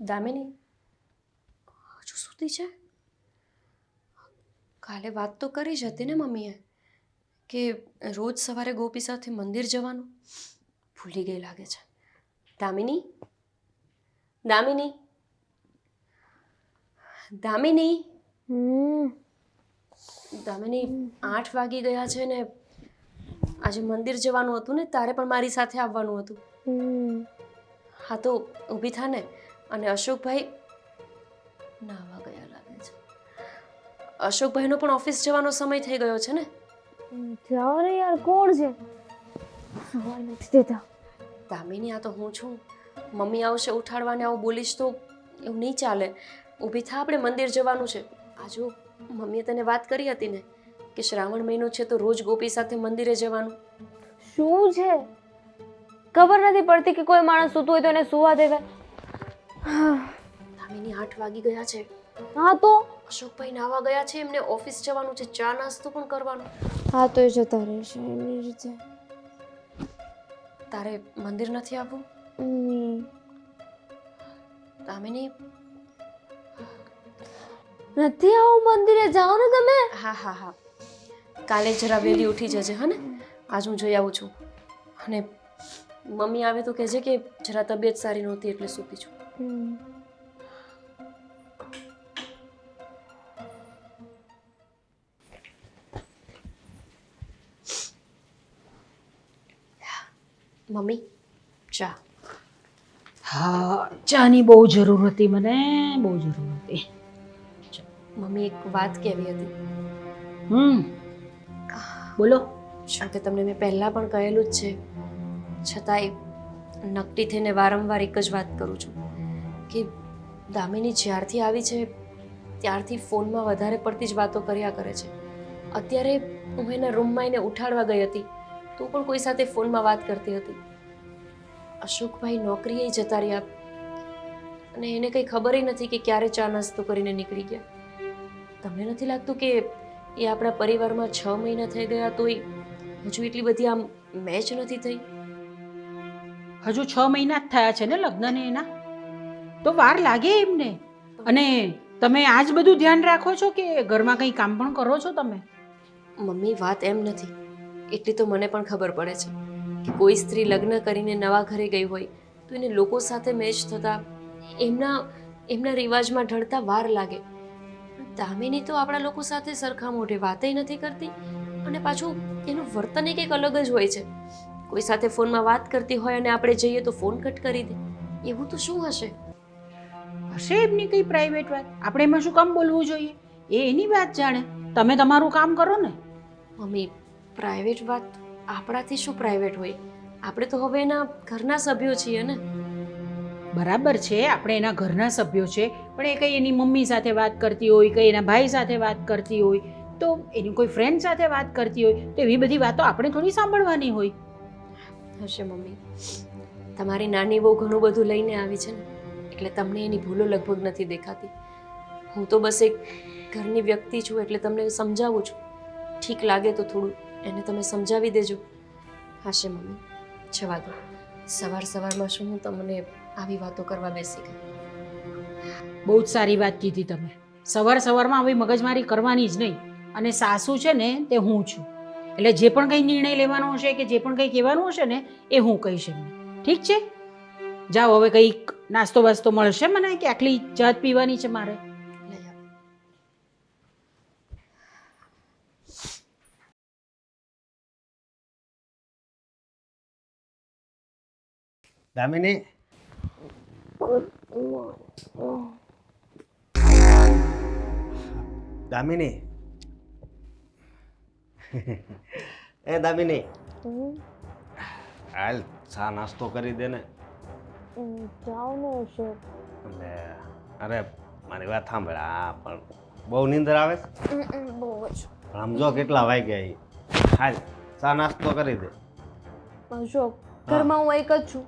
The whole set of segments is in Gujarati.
દામિની હજુ સુધી છે? કાલે વાત તો કરી જ હતી ને મમ્મીએ કે રોજ સવારે ગોપી સાથે મંદિર જવાનું. ભૂલી ગઈ લાગે છે. દામિની, દામિની, દામિની, દામિની 8 વાગી ગયા છે ને આજે મંદિર જવાનું હતું ને, તારે પણ મારી સાથે આવવાનું હતું. હા તો ઊભી થા ને. અને અશોકભાઈ નાવા ગયા લાગે છે. અશોકભાઈનો પણ ઓફિસ જવાનો સમય થઈ ગયો છે ને. જાઓ ને યાર, કોણ છે? સવાય નથી દેતા. દામિની, આ તો હું છું. મમ્મી આવશે ઉઠાડવાને આવું બોલીશ તો એવું નહીં ચાલે. ઊભી થા, આપણે મંદિર જવાનું છે. આ જો મમ્મીએ તને વાત કરી હતી ને કે શ્રાવણ મહિનો છે તો રોજ ગોપી સાથે મંદિરે જવાનું. શું છે ખબર નથી પડતી કે કોઈ માણસ સૂતું હોય તો એને સુવા દેવાય. દામિની 8 વાગી ગયા છે. હા તો અશોકભાઈ નાવા ગયા છે, એમને ઓફિસ જવાનું છે, ચા નાસ્તો પણ કરવાનો. હા તો એ જતા રહેશે એમની રીતે. તારે મંદિર નથી આવવું? દામિની, નથી આવું મંદિરે, જાઓ ને તમે. હા હા હા, કાલે જરા વહેલી ઉઠી જજે. હા ને, આજ હું જઈ આવું છું. અને મમ્મી આવે તો કહેજે કે જરા તબિયત સારી નહોતી એટલે સૂતી છું. મમ્મી, ચા. હા, ચાની બહુ જરૂર હતી, મને બહુ જરૂર હતી. મમ્મી, એક વાત કહેવી હતી. બોલો. જો કે તમને મેં પહેલાં પણ કહેલું જ છે, છતાંય નકટી થઈને વારંવાર એક જ વાત કરું છું કે દામિની જ્યારથી આવી છે ત્યારથી ફોનમાં વધારે પડતી જ વાતો કર્યા કરે છે. અત્યારે હું એના રૂમમાં એને ઉઠાડવા ગઈ હતી તો પણ કોઈ સાથે ફોનમાં વાત કરતી હતી. અશોકભાઈ નોકરીએ જતા રહ્યા અને એને કંઈ ખબર નથી કે ક્યારે ચા નાસ્તો કરીને નીકળી ગયા. તમને નથી લાગતું કે એ આપણા પરિવારમાં 6 મહિના થઈ ગયા તોય હજુ એટલી બધી આમ મેચ નથી થઈ? હજુ 6 મહિના જ થયા છે ને લગ્નને એના, તો વાર લાગે એમને. અને તમે આજ બધું ધ્યાન રાખો છો કે ઘરમાં કંઈ કામ પણ કરો છો તમે? મમ્મી, વાત એમ નથી. એટલી તો મને પણ ખબર પડે છે કે કોઈ સ્ત્રી લગ્ન કરીને નવા ઘરે ગઈ હોય તો એને લોકો સાથે મેચ થતા, એમના રિવાજમાં ઢળતા વાર લાગે. દામિની તો આપણા લોકો સાથે સરખા મોઢે વાતય નથી કરતી અને પાછું એનું વર્તન કંઈક અલગ જ હોય છે. કોઈ સાથે ફોનમાં વાત કરતી હોય અને આપણે જઈએ તો ફોન કટ કરી દે. એવું તો શું હશે? હશે એમની કંઈ પ્રાઇવેટ વાત, આપણે એમાં શું કામ બોલવું જોઈએ? એ એની વાત જાણે, તમે તમારું કામ કરો ને. મમ્મી, પ્રાઇવેટ વાત આપણાથી શું પ્રાઇવેટ હોય? આપણે તો હવે એના ઘરના સભ્યો છીએ ને. બરાબર છે, આપણે એના ઘરના સભ્યો છે, પણ એ કંઈ એની મમ્મી સાથે વાત કરતી હોય, કંઈ એના ભાઈ સાથે વાત કરતી હોય, તો એની કોઈ ફ્રેન્ડ સાથે વાત કરતી હોય તો એવી બધી વાતો આપણે થોડી સાંભળવાની હોય. હશે મમ્મી. તમારી નાની બહુ ઘણું બધું લઈને આવી છે ને એટલે તમને એની ભૂલો લગભગ નથી દેખાતી. હું તો બસ એક ઘરની વ્યક્તિ છું એટલે તમને સમજાવું છું. ઠીક લાગે તો થોડું એને તમે સમજાવી દેજો. હશે મમ્મી, જવા દો. સવારમાં શું હું તમને આવી વાતો કરવા બેસી ગઈ? બહુ જ સારી વાત કીધી તમે. સવારમાં આવી મગજમારી કરવાની જ નહીં. અને સાસુ છે ને તે હું છું, એટલે જે પણ કંઈ નિર્ણય લેવાનો હશે કે જે પણ કંઈ કહેવાનું હશે ને એ હું કહીશ એમને. ઠીક છે, જાઓ હવે કંઈક નાસ્તો બાસ્તો મળશે મને કે આટલી ચા પીવાની છે મારે? લઈ આવો. દામિની, દામિની, એ દામિની, હાલ ચા નાસ્તો કરી દે ને. જાઓ ને અશોક. એટલે અરે મારી વાત સાંભળ, આ પણ બહુ નીંદર આવે છે. બહુ જ. સમજો કેટલા વાગ્યા એ. હાલ ચા નાસ્તો કરી દે. અશોક, ઘરમાં હું એક જ છું.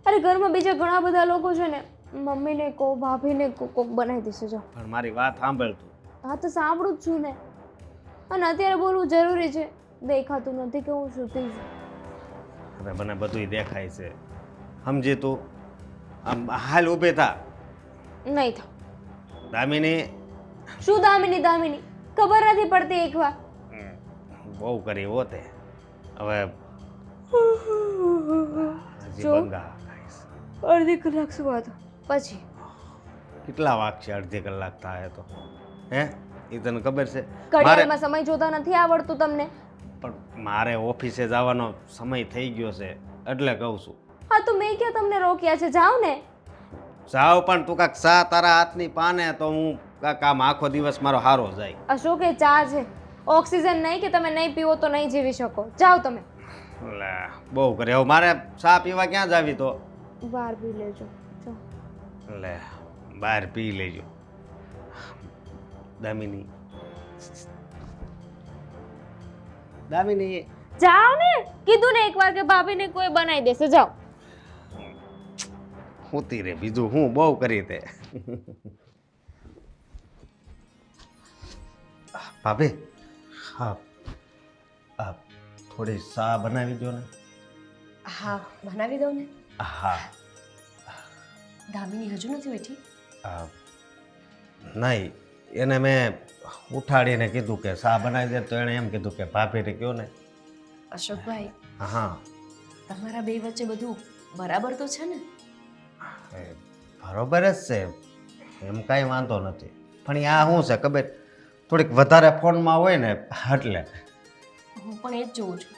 અરે ઘરમાં બીજા ઘણા બધા લોકો છે ને, મમ્મીને કહો, ભાભીને કોક બનાવી દેશે. જાઓ. પણ મારી વાત સાંભળ તું. હા તો સાંભળું જ છું ને. અને અત્યારે બોલવું જરૂરી છે? દેખાતું નથી કે હું સૂતી છું? અરે મને બધુંય દેખાય છે, સમજી તું. આમ હાલ ઊભી થા. નહીં થાવ. દામિની શું દામિની દામિની ખબર નથી પડતી એકવાર. બહુ કરી હો તે. હવે હજી જો. બંગા ખાઈશ. અડધી કલાક સુવા દો પછી. કેટલા વાગશે અડધી કલાક થાય તો? હે એ તને ખબર છે? મારે ઘડિયાળમાં સમય જોતા નથી આવડતું તમને? પણ મારે ઓફિસે જવાનો સમય થઈ ગયો છે એટલે કહું છું. હા તો મેં ક્યાં તમને રોક્યા છે? જાઓ ને. જાવ પણ તું કાંક સા તારા હાથની પાને તો હું કાંક આમ આખો દિવસ મારો હારો જાય. અશોક એ ચા છે, ઓક્સિજન નહીં કે તમે નહીં પીવો તો નહીં જીવી શકો. જાઓ તમે. લે બહુ કરે. હવે મારે ચા પીવા ક્યાં જાવી તો? બહાર પી લેજો. જાઓ. લે બહાર પી લેજો. દામિની દામિની જાઓ ને, કીધું ને એકવાર કે ભાભીને કોઈ બનાવી દેશે. જાઓ. હોતી રે બીજું હું બહુ કરી તે. ભાભી હા થોડી ચા બનાવી દો ને. હા બનાવી દઉં ને. હા દામિની હજુ નથી બેઠી? નહીં એને મેં ઉઠાડીને કીધું કે ચા બનાવી દે તો એણે એમ કીધું કે ભાભીને કહો ને. અશોકભાઈ, હા તમારા બે વચ્ચે બધું બરાબર તો છે ને? એ બરોબર જ છે, એમ કાંઈ વાંધો નથી. પણ આ શું છે ખબર, થોડીક વધારે ફોનમાં હોય ને એટલે. હું પણ એ જ જોઉં છું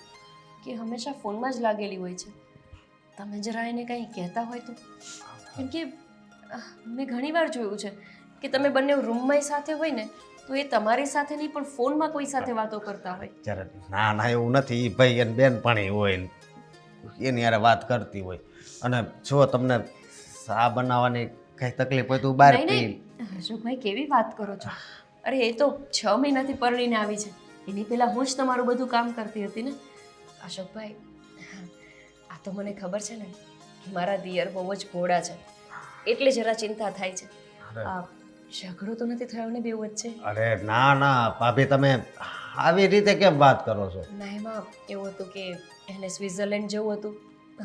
કે હંમેશા ફોનમાં જ લાગેલી હોય છે. તમે જરા એને કંઈ કહેતા હોય તો. કેમ કે મેં ઘણીવાર જોયું છે કે તમે બંને રૂમમાં સાથે હોય ને તો એ તમારી સાથે નહીં પણ ફોનમાં કોઈ સાથે વાતો કરતા હોય. જ્યારે ના ના એવું નથી, એ ભાઈ એને બેનપણી હોય ને એની યારે વાત કરતી હોય. અને જો તમને ચા બનાવવાની કંઈ તકલીફ હોય તો બહાર નહીં પી. નહીં અશોકભાઈ, કેવી વાત કરો છો? અરે એ તો 6 મહિનાથી પરણીને આવી છે. એની પહેલાં હું જ તમારું બધું કામ કરતી હતી ને. અશોકભાઈ, આ તો મને ખબર છે ને કે મારા દિયર બહુ જ ભોળા છે એટલે જરા ચિંતા થાય છે. આ ઝઘડો તો નથી થયો ને બેવ વચ્ચે? અરે ના ના ભાભી, તમે આવી રીતે કેમ વાત કરો છો? ના, એમાં એવું હતું કે એને સ્વિટ્ઝરલેન્ડ જવું હતું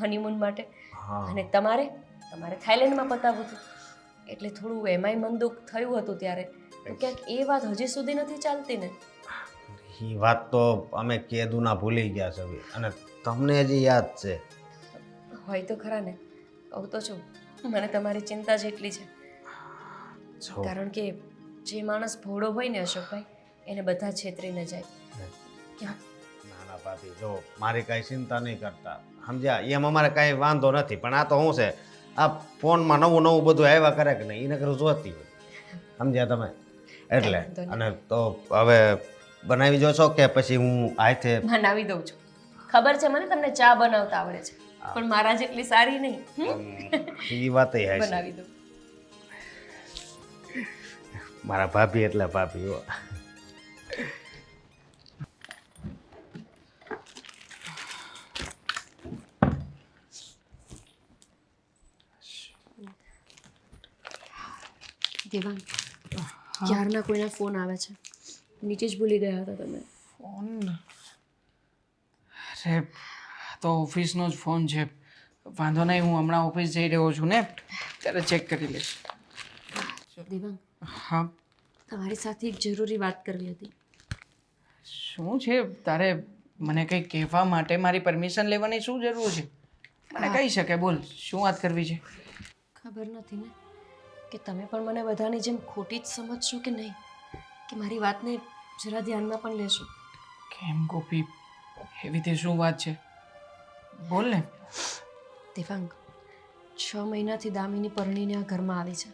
હનીમૂન માટે હા અને તમારે થાઈલેન્ડમાં પતાવવું હતું. એટલે થોડું એમાંય મન દુઃખ થયું હતું ત્યારે. તો ક્યાંક એ વાત હજી સુધી નથી ચાલતી ને? એ વાત તો અમે કેદુના ભૂલી ગયા છે હવે. અને તમને હજી યાદ છે? હોય તો ખરા ને, કહું તો છું મને તમારી ચિંતા જેટલી છે. જો કારણ કે જે માણસ ભોળો હોય ને અશોકભાઈ, એને બધા છેતરીને જાય. ક્યાં ના ના ભાભી, જો મારી કાંઈ ચિંતા નહીં કરતા, સમજ્યા? એમ અમારે કાંઈ વાંધો નથી. પણ આ તો શું છે, આ ફોનમાં નવું નવું બધું આવ્યા કરે કે નહીં, એને કરું જોતી હોય, સમજ્યા તમે? એટલે અને તો હવે બનાવી જોશો કે પછી હું આથે બનાવી દઉં છું. ખબર છે મને તમને ચા બનાવતા આવડે છે, પણ મારા જેટલી સારી નહીં. એ વાત છે. બનાવી દઉં. મારા ભાભી એટલે ભાભી હો. દેવાંગ, ક્યારના કોઈના ફોન આવે છે. નીચે જ ભૂલી ગયા હતા તમે. ફોન? અરે તો ઓફિસનો જ ફોન છે. વાંધો નહીં, હું હમણાં ઓફિસ જઈ રહ્યો છું ને ત્યારે ચેક કરી લઈશ. દેવાંગ, હા તમારી સાથે એક જરૂરી વાત કરવી હતી. શું છે તારે? મને કંઈ કહેવા માટે મારી પરમિશન લેવાની શું જરૂર છે? મને કહી શકે, બોલ શું વાત કરવી છે? ખબર નથી ને કે તમે પણ મને બધાની જેમ ખોટી જ સમજશો કે નહીં, કે મારી વાતને જરા ધ્યાનમાં પણ લેશો. કેમ ગોપી, એવી તે શું વાત છે? બોલ ને. દેવાંગ, 6 મહિનાથી દામિની પરણીને આ ઘરમાં આવી છે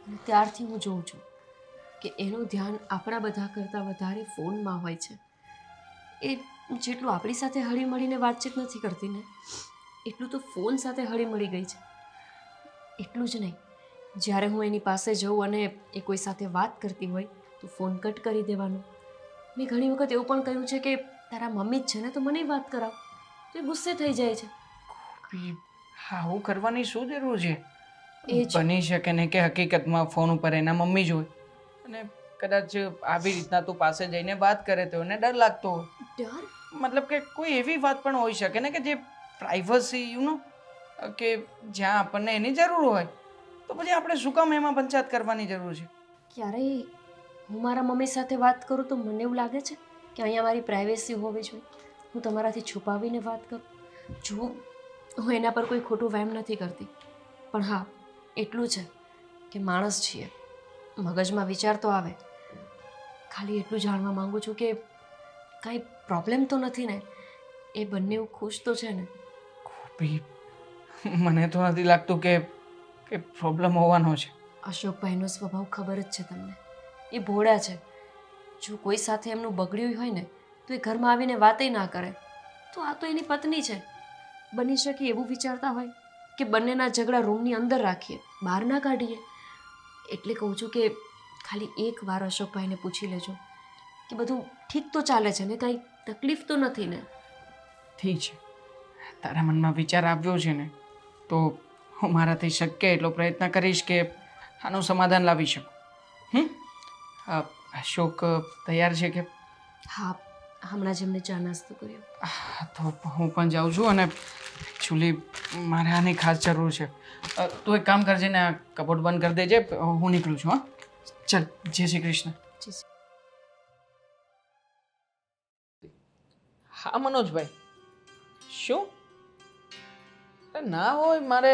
અને ત્યારથી હું જોઉં છું કે એનું ધ્યાન આપણા બધા કરતાં વધારે ફોનમાં હોય છે. એ જેટલું આપણી સાથે હળી મળીને વાતચીત નથી કરતી ને, એટલું તો ફોન સાથે હળી મળી ગઈ છે. એટલું જ નહીં, જ્યારે હું એની પાસે જઉં અને એ કોઈ સાથે વાત કરતી હોય તો ફોન કટ કરી દેવાનો. મેં ઘણી વખત એવું પણ કહ્યું છે કે તારા મમ્મી જ છે ને તો મને વાત કરાવ, તો એ ગુસ્સે થઈ જાય છે. ગોપી, આવું કરવાની શું જરૂર છે? એ જ. બની શકે ને કે હકીકતમાં ફોન ઉપર એના મમ્મી જ હોય અને કદાચ આવી રીતના તું પાસે જઈને વાત કરે તો એને ડર લાગતો હોય. ડર? મતલબ કે કોઈ એવી વાત પણ હોઈ શકે ને કે જે પ્રાઇવસી કે જ્યાં આપણને એની જરૂર હોય તો પછી આપણે શું કામ એમાં પંચાયત કરવાની જરૂર છે? ક્યારેય હું મારા મમ્મી સાથે વાત કરું તો મને એવું લાગે છે કે અહીંયા મારી પ્રાઇવેસી હોવી જોઈએ. હું તમારાથી છુપાવીને વાત કરું. જો હું એના પર કોઈ ખોટું વહેમ નથી કરતી, પણ હા એટલું છે કે માણસ છીએ, મગજમાં વિચાર તો આવે. ખાલી એટલું જાણવા માંગુ છું કે કાંઈ પ્રોબ્લેમ તો નથી ને? એ બંને ખુશ તો છે ને? ગોપી, મને તો નથી લાગતું કે પ્રોબ્લેમ હોવાનો છે. અશોકભાઈનો સ્વભાવ ખબર જ છે તમને. એ ભોળા છે. જો કોઈ સાથે એમનું બગડ્યું હોય ને તો એ ઘરમાં આવીને વાતય ના કરે. તો આ તો એની પત્ની છે. બની શકે એવું વિચારતા હોય કે બંનેના ઝઘડા રૂમની અંદર રાખીએ, બહાર ના કાઢીએ. એટલે કહું છું કે ખાલી એકવાર અશોકભાઈને પૂછી લેજો કે બધું ઠીક તો ચાલે છે ને, કાંઈ તકલીફ તો નથી ને? ઠીક છે, તારા મનમાં વિચાર આવ્યો છે ને, તો હું મારાથી શક્ય એટલો પ્રયત્ન કરીશ કે આનું સમાધાન લાવી શકું. અશોક તૈયાર છે કે? હા, હમણાં જ એમને ચા નાસ્તો કર્યો. તો હું પણ જાઉં છું અને એકચ્યુઅલી મારે આની ખાસ જરૂર છે. તું એક કામ કરજે ને, આ કપોટ બંધ કરી દેજે, હું નીકળું છું. હા ચાલ, જય શ્રી કૃષ્ણ. હા મનોજભાઈ, શું? ના હોય, મારે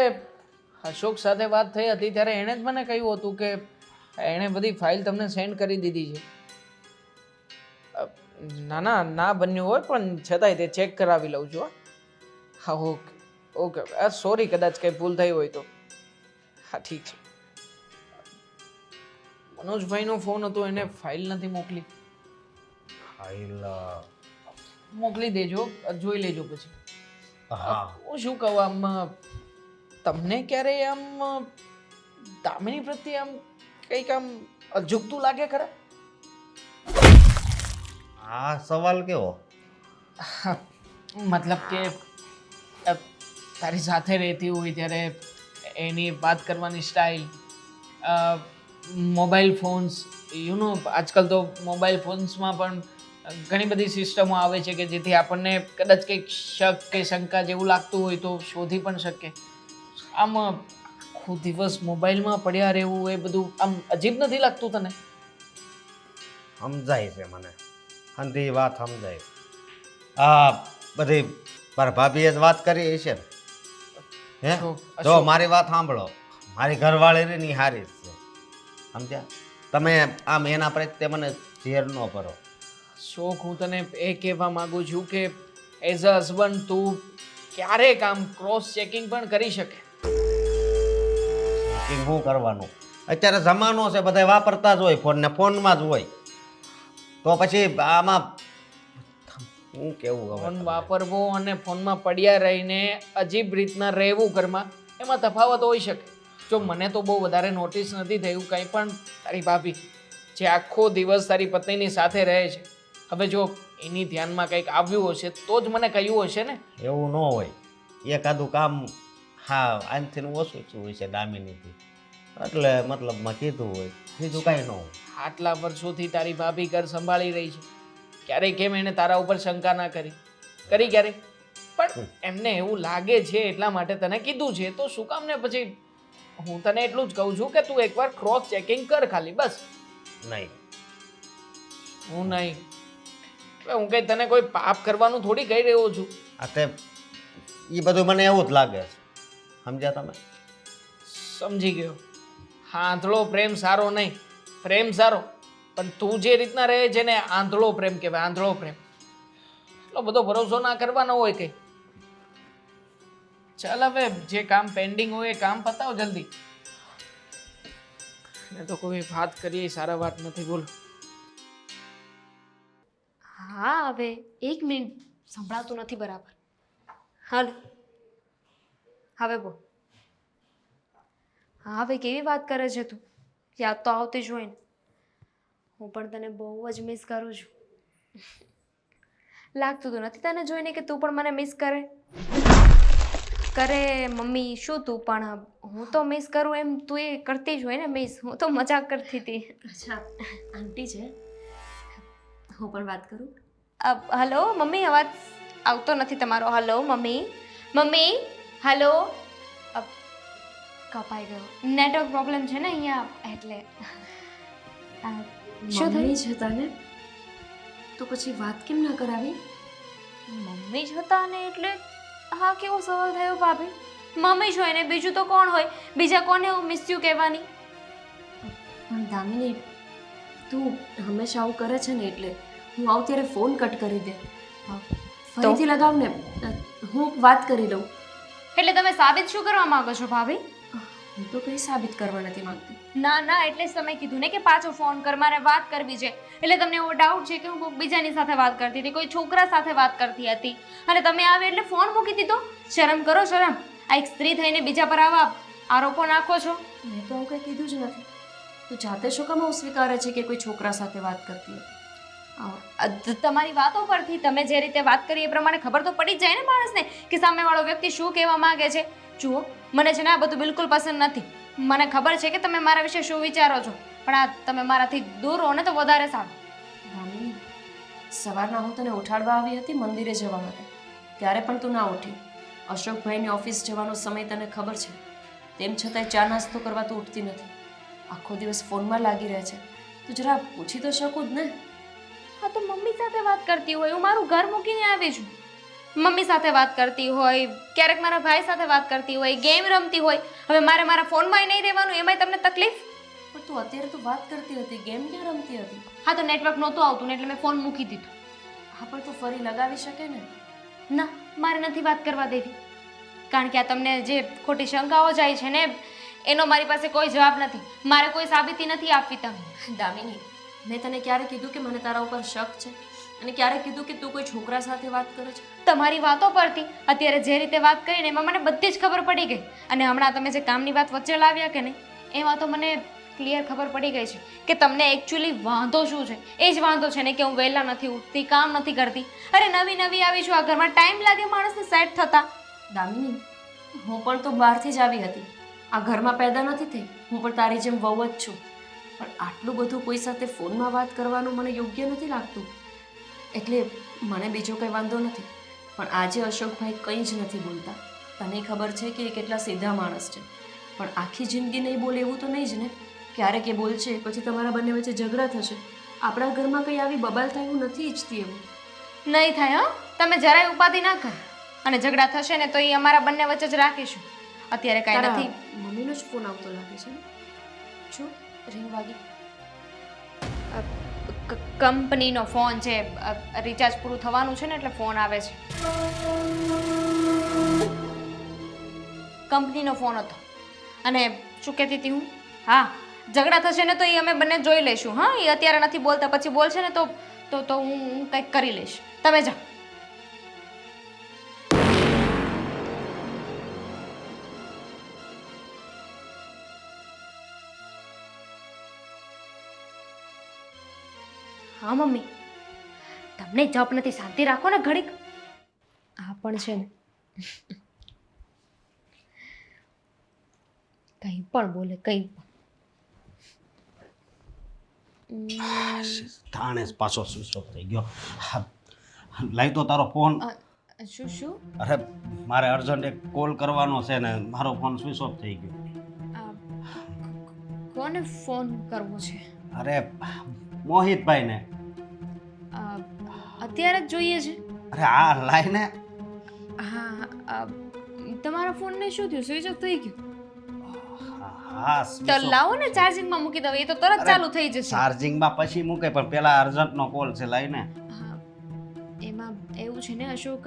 અશોક સાથે વાત થઈ હતી ત્યારે એણે જ મને કહ્યું હતું કે એણે બધી ફાઇલ તમને સેન્ડ કરી દીધી છે. ના બન્યું હોય, પણ છતાંય તે ચેક કરાવી લઉં છું. હા ઓકે ઓકે, સોરી, કદાચ કંઈ ભૂલ થઈ હોય તો. હા ઠીક છે. મનોજભાઈનો ફોન હતો, એને ફાઇલ નથી મોકલી. ફાઇલ મોકલી દેજો, જોઈ લેજો પછી. હા હું શું કહું, આમ તમને ક્યારેય આમ દામિની પ્રત્યે આમ કંઈક આમ અજુગતું લાગે ખરા? આ સવાલ કેવો? મતલબ કે તારી સાથે રહેતી હોય ત્યારે એની વાત કરવાની સ્ટાઇલ, મોબાઈલ ફોન્સ, આજકાલ તો મોબાઈલ ફોન્સમાં પણ ઘણી બધી સિસ્ટમો આવે છે કે જેથી આપણને કદાચ કંઈક શક કે શંકા જેવું લાગતું હોય તો શોધી પણ શકીએ. આમ આખો દિવસ મોબાઈલમાં પડ્યા રહેવું એ બધું આમ અજીબ નથી લાગતું તને? સમજાય છે મને, અંધી વાત સમજાય. આ બધી મારા ભાભીએ જ વાત કરી છે ને? હે જો મારી વાત સાંભળો, મારી ઘરવાળી ની હારી જ છે, સમજ્યા? તમે આમ એના પ્રત્યે મને ઝેર ન ભરો. શોખ, હું તને એ કહેવા માંગુ છું કે એઝ અ હસબન્ડ તું ક્યારેક આમ ક્રોસ ચેકિંગ પણ કરી શકે. ચેકિંગ શું કરવાનું? અત્યારે જમાનો છે, બધા વાપરતા જ હોય ફોન ને, ફોનમાં જ હોય. તો પછી આમાં હું કેવું હવે ફોન તમને? વાપરવો અને ફોનમાં પડ્યા રહીને અજીબ રીતના રહેવું ઘરમાં, એમાં તફાવત હોઈ શકે. જો મને તો બહુ વધારે નોટિસ નથી થયું કંઈ, પણ તારી ભાભી જે આખો દિવસ તારી પત્નીની સાથે રહે છે, હવે જો એની ધ્યાનમાં કંઈક આવ્યું હશે તો જ મને કહ્યું હશે ને. એવું ન હોય, એકાદું કામ હા આનથી ઓછું થયું હોય છે દામિનીથી, એટલે મતલબમાં કીધું હોય, બીજું કાંઈ ન હોય. આટલા વર્ષોથી તારી ભાભી ઘર સંભાળી રહી છે, ક્યારેય કેમ એને તારા ઉપર શંકા ના કરી ક્યારેય? પણ એમને એવું લાગે છે એટલા માટે તને કીધું છે, તો શું કામ ને પછી હું તને એટલું જ કહું છું કે તું એકવાર ક્રોસ ચેકિંગ કર ખાલી, બસ. નહીં, હું નહીં, હું કઈ તને કોઈ પાપ કરવાનું થોડી કહી રહ્યો છું. આ તે એ બધું મને એવું જ લાગે છે, સમજ્યા તમે? સમજી ગયો. હા, આંધળો પ્રેમ સારો નહીં, પ્રેમ સારો, પણ તું જે રીતના રહે છે ને આંધળો પ્રેમ કહેવાય, આંધળો પ્રેમ. એટલો બધો ભરોસો ના કરવાનો હોય કઈ. ચાલ હવે જે કામ પેન્ડિંગ હોય એ કામ પતાવ જલ્દી. ને તો કોઈ વાત કરીએ સારા વાત નથી, બોલ. હા, હવે 1 મિનિટ, સંભળાતું નથી બરાબર. હાલો, હવે બોલ. હા, હવે કેવી વાત કરે છે તું? યાદ તો આવતી જ હોય ને. હું પણ તને બહુ જ મિસ કરું છું. લાગતું તો નથી તને જોઈને કે તું પણ મને મિસ કરે મમ્મી. શું તું પણ હું તો મિસ કરું એમ તું એ કરતી જ હોય ને મિસ? હું તો મજાક કરતી હતી. અચ્છા, આંટી છે, હું પણ વાત કરું. હલો મમ્મી, અવાજ આવતો નથી તમારો. Hello mummy, mummy, hello. કપાઈ ગયો નેટવર્ક પ્રોબ્લેમ છે ને અહીંયા એટલે શું મમ્મી થયું જ હતા ને તો પછી વાત કેમ ના કરાવી? મમ્મી જ હતા ને એટલે હા કેવો સવાલ થયો ભાભી? મમ્મી જ હોય ને બીજું તો કોણ હોય? બીજા કોને હું મિસ યુ કહેવાની? પણ દામિની તું હંમેશા આવું કરે છે ને એટલે હું આવું ત્યારે ફોન કટ કરી દે. ફરીથી લગાવ ને હું વાત કરી લઉં. એટલે તમે સાબિત શું કરવા માંગો છો ભાભી? હું તો કંઈ સાબિત કરવા નથી માંગતી. ના એટલે જ તમે કીધું ને કે પાછો ફોન કર, મારે વાત કરવી છે. એટલે તમને એવો ડાઉટ છે કે હું કોઈક બીજાની સાથે વાત કરતી હતી, કોઈ છોકરા સાથે વાત કરતી હતી અને તમે આવે એટલે ફોન મૂકી દીધો. શરમ કરો શરમ. આ એક સ્ત્રી થઈને બીજા પર આવા આરોપો નાખો છો. મેં તો આવું કંઈ કીધું જ નથી. તું જાતે શું કામ આવું સ્વીકારે છે કે કોઈ છોકરા સાથે વાત કરતી હતી? તમારી વાતો પરથી તમે જે રીતે વાત કરી એ પ્રમાણે ખબર તો પડી જ જાય ને માણસને કે સામેવાળો વ્યક્તિ શું કહેવા માંગે છે. જુઓ મને છે ને આ બધું બિલકુલ પસંદ નથી. મને ખબર છે કે તમે મારા વિશે શું વિચારો છો, પણ આ તમે મારાથી દૂર રહો ને તો વધારે સારું. દામિની, સવારના હું તને ઉઠાડવા આવી હતી મંદિરે જવા માટે, ત્યારે પણ તું ના ઉઠી. અશોકભાઈને ઓફિસ જવાનો સમય તને ખબર છે, તેમ છતાંય ચા નાસ્તો કરવા તો ઉઠતી નથી. આખો દિવસ ફોનમાં લાગી રહે છે. તું જરા પૂછી તો શકું જ ને. હા તો મમ્મી સાથે વાત કરતી હોય, હું મારું ઘર મૂકીને આવી છું. મમ્મી સાથે વાત કરતી હોય, ક્યારેક મારા ભાઈ સાથે વાત કરતી હોય, ગેમ રમતી હોય. હવે મારે મારા ફોનમાં નહીં રહેવાનું એમાંય તમને તકલીફ? પણ તું અત્યારે તો વાત કરતી હતી, ગેમ ક્યાં રમતી હતી? હા તો નેટવર્ક નહોતું આવતું ને એટલે મેં ફોન મૂકી દીધો. હા પણ તું ફરી લગાવી શકે ને. ના મારે નથી વાત કરવા દેવી, કારણ કે આ તમને જે ખોટી શંકાઓ જાય છે ને એનો મારી પાસે કોઈ જવાબ નથી. મારે કોઈ સાબિતી નથી આપવી તમને. દામિની, મેં તને ક્યારે કીધું કે મને તારા ઉપર શક છે? અને ક્યારે કીધું કે તું કોઈ છોકરા સાથે વાત કરે છે? તમારી વાતો પરથી અત્યારે જે રીતે વાત કરીને એમાં મને બધી જ ખબર પડી ગઈ. અને હમણાં તમે જે કામની વાત વચ્ચે લાવ્યા કે નહીં એમાં તો મને ક્લિયર ખબર પડી ગઈ છે કે તમને એકચ્યુઅલી વાંધો શું છે. એ જ વાંધો છે ને કે હું વહેલા નથી ઉઠતી, કામ નથી કરતી. અરે નવી આવી છું આ ઘરમાં, ટાઈમ લાગે માણસને સેટ થતા. દામિની, હું પણ તો બહારથી જ આવી હતી, આ ઘરમાં પેદા નથી થઈ. હું પણ તારી જેમ વહુ જ છું. પણ આટલું બધું કોઈ સાથે ફોનમાં વાત કરવાનું મને યોગ્ય નથી લાગતું. એટલે મને બીજો કંઈ વાંધો નથી. પણ આજે અશોકભાઈ કંઈ જ નથી બોલતા. તને ખબર છે કે એ કેટલા સીધા માણસ છે, પણ આખી જિંદગી નહીં બોલે એવું તો નહીં જ ને. ક્યારેક એ બોલશે પછી તમારા બંને વચ્ચે ઝઘડા થશે. આપણા ઘરમાં કંઈ આવી બબાલ થાય હું નથી ઈચ્છતી એવું. નહીં થાય હા, તમે જરાય ઉપાધિ ના કરો. અને ઝઘડા થશે ને તો એ અમારા બંને વચ્ચે જ રાખીશું. અત્યારે કાંઈ તારા નથી. મમ્મીનો જ ફોન આવતો લાગે છે ને. શું રિંગ વાગી? કંપનીનો ફોન છે, રિચાર્જ પૂરું થવાનું છે ને એટલે ફોન આવે છે. કંપનીનો ફોન હતો. અને શું કહેતી હતી હું? હા ઝઘડા થશે ને તો એ અમે બંને જોઈ લઈશું. હા એ અત્યારે નથી બોલતા, પછી બોલશે ને તો હું કંઈક કરી લઈશ. તમે જાઓ. હા મમ્મી, તમને જપ નથી, શાંતિ રાખો ને ઘડીક. આ પણ છે ને, કંઈ પણ બોલે કંઈ થાણે જ પાછો સ્વિચ ઓફ થઈ ગયો. લાઈ તો તારો ફોન. શું અરે મારે અર્જન્ટ એક કોલ કરવાનો છે ને મારો ફોન સ્વિચ ઓફ થઈ ગયો. કોને ફોન કરવો છે? અરે મોહિતભાઈને. અત્યારે જ જોઈએ છે? અરે હા લાઈને. હા તમારા ફોનને શું થયું? સ્વિચ ઓફ થઈ ગયું? હા તો લાવો ને ચાર્જિંગમાં મૂકી દો, એ તો તરત ચાલુ થઈ જશે. ચાર્જિંગમાં પછી મૂકે પણ પેલા અર્જન્ટનો કોલ છે લાઈને. હા એમાં એવું છે ને અશોક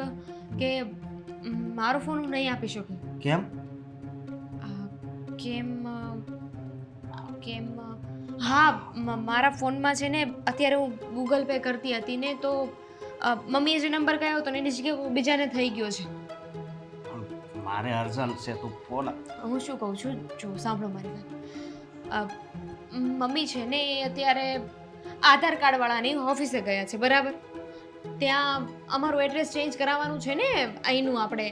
કે મારો ફોન હું નહીં આપી શકું. કેમ? કેમ હા મારા ફોનમાં છે ને અત્યારે હું ગૂગલ પે કરતી હતી ને તો મમ્મીએ જે નંબર કહ્યો હતો ને એની જગ્યાએ બીજાને થઈ ગયો છે. મારે અર્જન્ટ છે તું ફોન. હું શું કહું છું, જો સાંભળો મારી વાત. મમ્મી છે ને એ અત્યારે આધાર કાર્ડવાળાની ઓફિસે ગયા છે, બરાબર? ત્યાં અમારું એડ્રેસ ચેન્જ કરાવવાનું છે ને અહીંનું આપણે,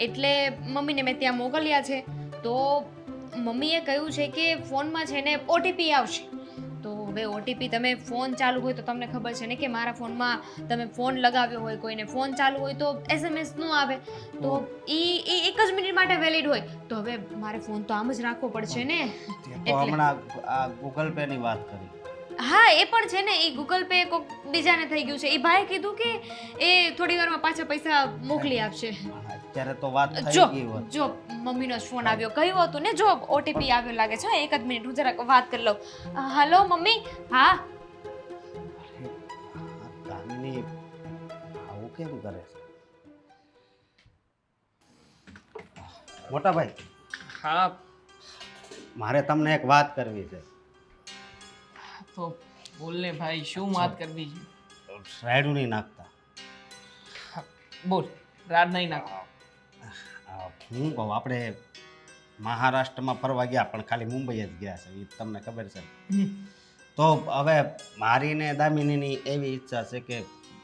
એટલે મમ્મીને મેં ત્યાં મોકલ્યા છે. તો મમ્મીએ કહ્યું છે કે ફોનમાં છે ને ઓટીપી આવશે. તો હવે ઓટીપી તમે ફોન ચાલુ હોય તો તમને ખબર છે ને કે મારા ફોનમાં તમે ફોન લગાવ્યો હોય કોઈને ફોન ચાલુ હોય તો SMS નો આવે તો એ એક જ મિનિટ માટે વેલિડ હોય તો હવે મારે ફોન તો આમ જ રાખવો પડશે ને તે તો એટલે. હમણાં આ ગૂગલ પે ની વાત કરી. હા એ પણ છે ને એ ગૂગલ પે કોક બીજાને થઈ ગયું છે એ ભાઈ કીધું કે એ થોડી વારમાં પાછા પૈસા મોકલી આપશે અત્યારે તો વાત થઈ જો ગઈ હોત. જો મમ્મીનો જ ફોન આવ્યો કહ્યું હતું ને જો ઓટીપી આવ્યો લાગે છે એક જ મિનિટ હું જરાક વાત કરી લઉં હલો મમ્મી હા આ દામિની આવું કેમ કરે છે? મોટા ભાઈ, હા મારે તમને એક વાત કરવી છે. તો બોલ ને ભાઈ, શું વાત કરવી છે? રાયડું નહીં નાખતા. બોલ, રાડ નહીં નાખો. હું કહું, આપણે મહારાષ્ટ્રમાં ફરવા ગયા પણ ખાલી મુંબઈ જ ગયા છે, એ તમને ખબર છે. તો હવે મારી ને દામિનીની એવી ઈચ્છા છે કે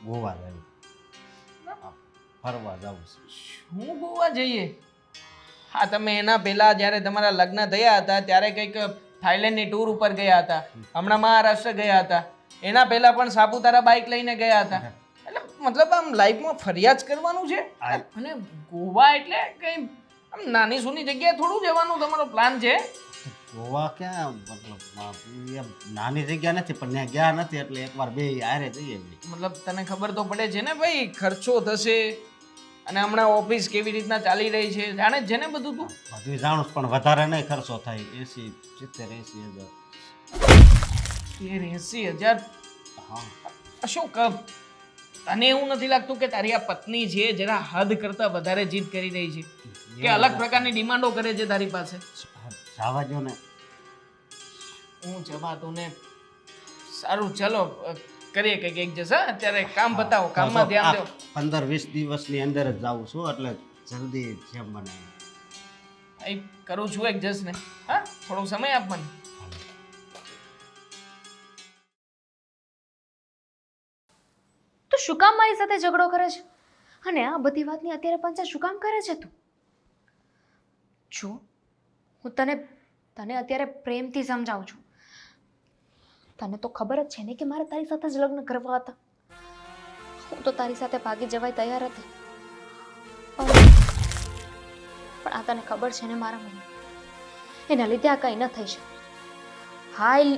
ગોવા જવી, ફરવા જવું છે. શું ગોવા જઈએ? હા, તમે એના પહેલા જ્યારે તમારા લગ્ન થયા હતા ત્યારે કંઈક થાઈલેન્ડની ટૂર ઉપર ગયા હતા, હમણાં મહારાષ્ટ્ર ગયા હતા, એના પહેલા પણ સાપુતારા બાઇક લઈને ગયા હતા. એટલે મતલબ આમ લાઈફમાં ફરિયાદ કરવાનું છે. અને ગોવા એટલે કઈ આમ નાની સૂની જગ્યાએ થોડું જવાનું તમારો પ્લાન છે? ગોવા ક્યાં, મતલબ એમ નાની જગ્યા નથી પણ ત્યાં ગયા નથી એટલે એકવાર બે હારે જઈએ. મતલબ તને ખબર તો પડે છે ને ભાઈ, ખર્ચો થશે અને હમણાં ઓફિસ કેવી રીતના ચાલી રહી છે, જાણે જ છે ને બધું તું. બધું જાણું પણ વધારે નહીં ખર્ચો થાય, 80-70-80 હજાર. 80,000? હા, અશોક, તને એવું નથી લાગતું કે તારી આ પત્ની છે જરા હદ કરતા વધારે જીદ કરી રહી છે, કે અલગ પ્રકારની ડિમાન્ડો કરે છે તારી પાસે? જવા દો ને. હું જવા દઉં ને? સારું, ચલો કરીએ કંઈક એક જશે. અત્યારે કામ બતાવો, કામમાં ધ્યાન દો. 15-20 દિવસની અંદર જ જાઉં છું એટલે જલ્દી જેમ બને. એ કરું છું એક જશ ને. હા, થોડો સમય આપ મને. તું શું કામ મારી સાથે ઝઘડો કરે છે અને આ બધી વાતની અત્યારે પંચાયત શું કામ કરે છે તું? જો હું તને અત્યારે પ્રેમથી સમજાવું છું. તને તો ખબર જ છે ને કે મારે તારી સાથે જ લગ્ન કરવા હતા. હું તો તારી સાથે ભાગી જવાય તૈયાર હતી, પણ આ તને ખબર છે ને મારા મમ્મી, એના લીધે આ કંઈ ન થઈ શકે. હાય,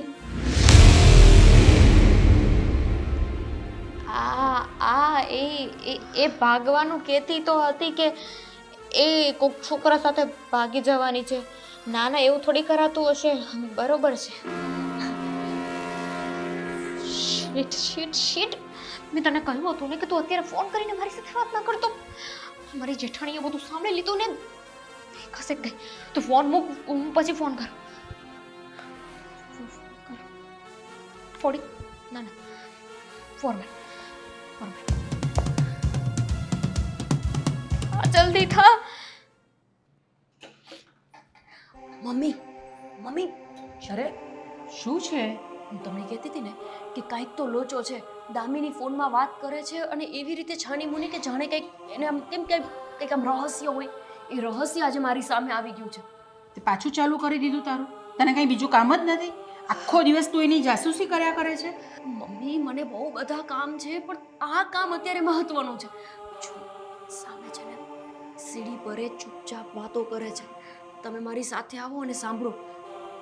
એ ભાગવાનું કહેતી તો હતી કે એ કોઈક છોકરા સાથે ભાગી જવાની છે. ના ના, એવું થોડી કરાતું હશે. બરોબર છે. શીટ શીટ શીટ, મેં તને કહ્યું હતું ને કે તું અત્યારે ફોન કરીને મારી સાથે વાત ન કરતો. મારી જેઠાણીએ બધું સાંભળી લીધું ને, ખસે ગઈ. તું ફોન મૂક, હું પછી ફોન કરું. થોડી ના ના, ફોરમેટ જલ્દી થા. મમ્મી મમ્મી, અરે શું છે? હું તમને કહેતી હતી ને કે કાંઈક તો લોચો છે. દામિની ફોનમાં વાત કરે છે અને એવી રીતે છાની મુની કે જાણે કંઈક એને આમ કેમ કંઈક આમ રહસ્ય હોય. એ રહસ્ય આજે મારી સામે આવી ગયું છે. તે પાછું ચાલુ કરી દીધું તારું? તને કંઈ બીજું કામ જ નથી? આખો દિવસ તું એની જાસૂસી કર્યા કરે છે. મમ્મી, મને બહુ બધા કામ છે પણ આ કામ અત્યારે મહત્વનું છે. જો સામે છે ને સીડી પર એ ચૂપચાપ વાતો કરે છે. તમે મારી સાથે આવો અને સાંભળો.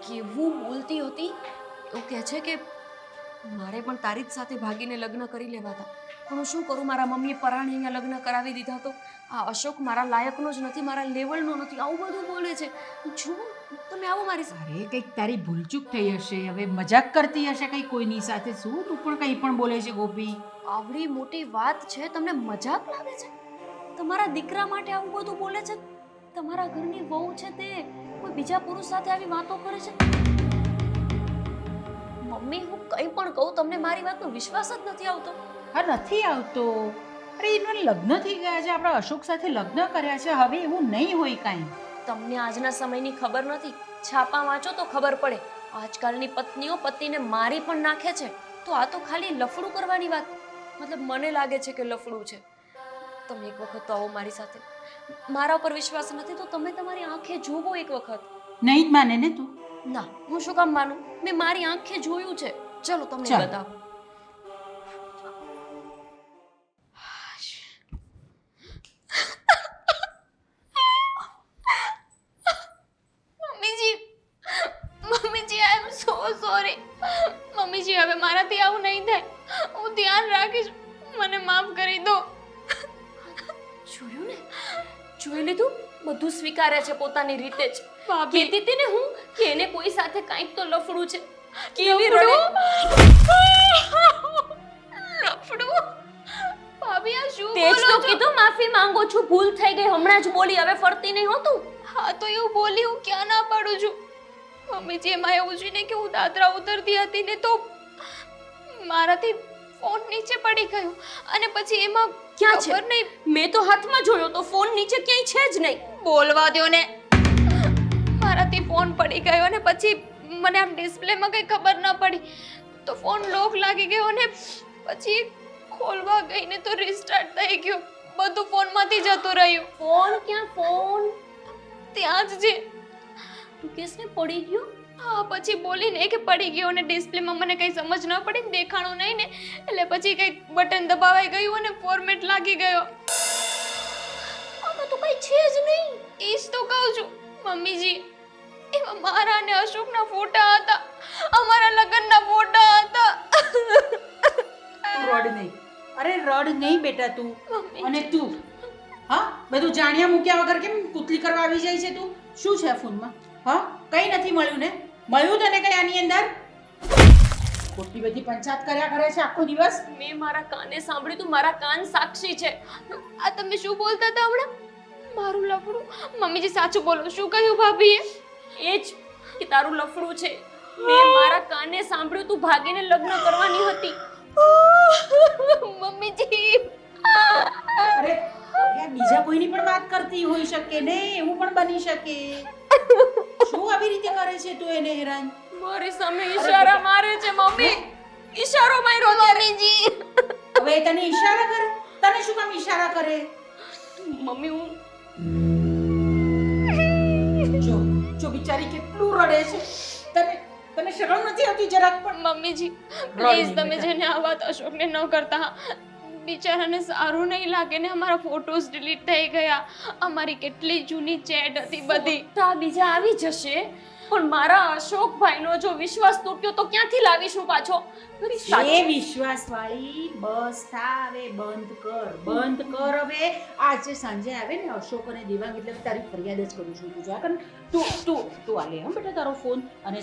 કેવું બોલતી હતી. એવું કહે છે કે મારે પણ તારી જ સાથે ભાગીને લગ્ન કરી લેવા હતા, પણ હું શું કરું, મારા મમ્મીએ પરાણે અહીંયા લગ્ન કરાવી દીધા. તો આ અશોક મારા લાયકનો જ નથી, મારા લેવલનો નથી, આવું બધું બોલે છે. જો તમે આવો મારી સાથે. અરે કંઈક તારી ભૂલચૂક થઈ હશે, હવે મજાક કરતી હશે કંઈ કોઈની સાથે. શું તું પણ કંઈ પણ બોલે છે ગોપી? આવડી મોટી વાત છે, તમને મજાક લાગે છે? તમારા દીકરા માટે આવું બધું બોલે છે? તમારા ઘરની વહુ છે તે કોઈ બીજા પુરુષ સાથે આવી વાતો કરે છે? મમ્મી, હું કંઈ પણ કહું તમને મારી વાતનો વિશ્વાસ જ નથી આવતો. હા, નથી આવતો. અરે એના લગ્ન થઈ ગયા છે, આપણા અશોક સાથે લગ્ન કર્યા છે, હવે એવું નહીં હોય કાંઈ. તમને આજના સમયની ખબર નથી. છાપા વાંચો તો ખબર પડે. આજકાલની પત્નીઓ પતિને મારી પણ નાખે છે. તો આ તો ખાલી લફડું કરવાની વાત, મતલબ મને લાગે છે કે લફડું છે. તમે એક વખત તો આવો મારી સાથે. મારા ઉપર વિશ્વાસ નથી તો તમે તમારી આંખે જોવો એક વખત. નહીં જ માને ને તું? ના, હું શું કામ માનું? મેં મારી આંખે જોયું છે. ચલો તમને ચાલ. બતાવો. મમ્મીજી આઈ એમ સો સોરી. મમ્મીજી હવે મારાથી આવું નહીં થાય. હું ધ્યાન રાખીશ. મને માફ કરી દો. જોયું ને, જોઈ લીધું, બધું સ્વીકારે છે પોતાની રીતે જ. ભાભી. કહેતી હતી ને હું કે એને કોઈ સાથે કાંઈક તો લફડું છે. કેવી રડે. લફડું? ભાભી આ શું તે જ બોલો તો છો? કીધું માફી માંગો છું, ભૂલ થઈ ગઈ, હમણાં જ બોલી, હવે ફરતી નહીં હોતું. હા તો એવું બોલી હું ક્યાં ના પાડું છું. મમ્મીજી એમાં એવું છે ને કે હું દાદરા ઉતરતી હતી ને તો મારાથી ફોન નીચે પડી ગયો અને પછી એમાં ક્યાં છે? ખબર નહીં. મેં તો હાથમાં જોયો તો ફોન નીચે ક્યાંય છે જ નહીં. બોલવા દ્યો ને. મારાથી ફોન પડી ગયો ને પછી મને આમ ડિસ્પ્લેમાં કંઈ ખબર ન પડી તો ફોન લોક લાગી ગયો ને પછી ખોલવા ગઈને તો રિસ્ટાર્ટ થઈ ગયો. બધું ફોનમાંથી જતું રહ્યું. ફોન ક્યાં? ફોન ત્યાં જ છે. તું કેસ ને પડી ગયો? હા પછી બોલીને કે પડી ગયો ને ડિસ્પ્લેમાં મને કંઈ સમજ ન પડી ને દેખાણું નહીં ને એટલે પછી કંઈક બટન દબાવાઈ ગયું અને ફોર્મેટ લાગી ગયો. આમાં તો કઈ છે જ નહીં. એ જ તો કહું છું મમ્મીજી. એમાં મારા અને અશોકના ફોટા હતા. અમારા લગ્નના ફોટા હતા. તું રડ નહીં. અરે રડ નહીં બેટા તું. મમ્મી. અને તું હા બધું જાણ્યા મૂક્યા વગર કેમ કૂતલી કરવા આવી જાય છે તું? શું છે આ ફોનમાં? હા કઈ નથી મળ્યું ને? મળ્યું તને કઈ આની અંદર? ખોટી બધી પંચાયત કર્યા કરે છે આખો દિવસ. મેં મારા કાને સાંભળ્યું, તું મારા કાન સાક્ષી છે. આ તમે શું બોલતા હતા હમણાં? મારું લફડું? મમ્મીજી સાચું બોલો, શું કહ્યું ભાભીએ? એ જ કે તારું લફડું છે. મેં મારા કાને સાંભળ્યું તું ભાગીને લગ્ન કરવાની હતી. મમ્મીજી. અરે અરે, બીજા કોઈની પણ વાત કરતી હોઈ શકે ને, એવું પણ બની શકે. શું આવી રીતે કરે છે તું એને હેરાન? મારી સામે ઈશારા મારે છે મમ્મી. ઈશારો માર્યો મમ્મીજી. હવે એ તને ઈશારા કરે? તને શું કામ ઈશારા કરે? મમ્મી હું જો જો બિચારી કેટલું રડે છે. તને તને શરમ નથી આવતી જરાક પણ? મમ્મીજી રડ પ્લીઝ નહીં તમે બેટા. જેને આ વાત અશોકને ન કરતા હા. બિચારાને સારું નહીં લાગે ને. અમારા ફોટોઝ ડિલીટ થઈ ગયા. અમારી કેટલી જૂની ચેટ હતી બધી. ફોટા બીજા આવી જશે, પણ મારા અશોકભાઈનો જો વિશ્વાસ તૂટ્યો તો ક્યાંથી લાવીશું પાછો? મારી એ સાચી વિશ્વાસ વાળી બસ થા હવે બંધ કર હવે. આજે સાંજે આવે ને અશોક અને દેવાંગ એટલે તારી ફરિયાદ જ કરું છું. તું જા કર. તું આલે હો બેટા તારો ફોન અને